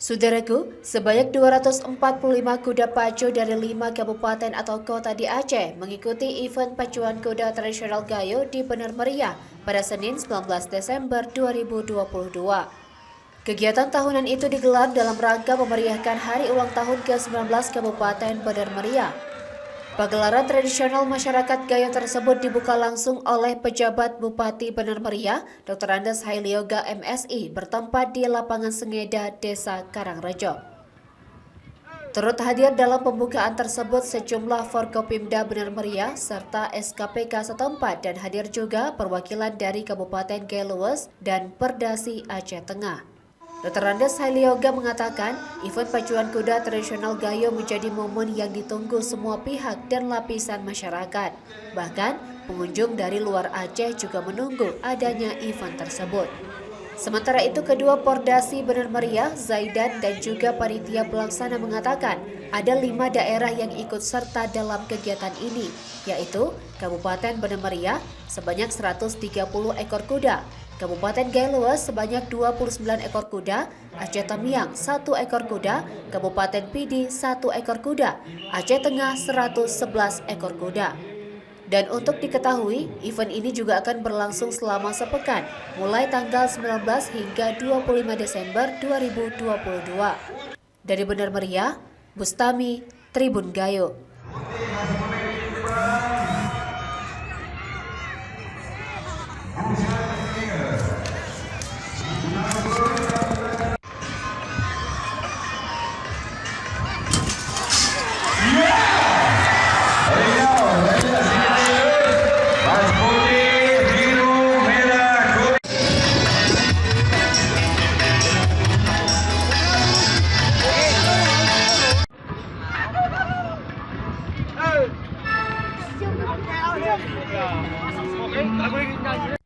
Saudaraku, sebanyak 245 kuda pacu dari 5 kabupaten atau kota di Aceh mengikuti event pacuan kuda tradisional Gayo di Bener Meriah pada Senin 19 Desember 2022. Kegiatan tahunan itu digelar dalam rangka memeriahkan hari ulang tahun ke-19 Kabupaten Bener Meriah. Pagelaran tradisional masyarakat Gayo tersebut dibuka langsung oleh pejabat Bupati Bener Meriah, Dr. Andes Hailioga MSI, bertempat di lapangan Sengeda, Desa Karangrejo. Turut hadir dalam pembukaan tersebut sejumlah Forkopimda Bener Meriah serta SKPK setempat, dan hadir juga perwakilan dari Kabupaten Gayo Lues dan Perdasi Aceh Tengah. Dr. Andes Hailioga mengatakan, event pacuan kuda tradisional Gayo menjadi momen yang ditunggu semua pihak dan lapisan masyarakat. Bahkan, pengunjung dari luar Aceh juga menunggu adanya event tersebut. Sementara itu, kedua Pordasi Bener Meriah, Zaidan, dan juga panitia pelaksana mengatakan ada 5 daerah yang ikut serta dalam kegiatan ini, yaitu Kabupaten Bener Meriah sebanyak 130 ekor kuda, Kabupaten Gayo Lues sebanyak 29 ekor kuda, Aceh Tamiang 1 ekor kuda, Kabupaten Pidi 1 ekor kuda, Aceh Tengah 111 ekor kuda. Dan untuk diketahui, event ini juga akan berlangsung selama sepekan, mulai tanggal 19 hingga 25 Desember 2022. Dari Bener Meriah, Bustami, Tribun Gayo. Hey!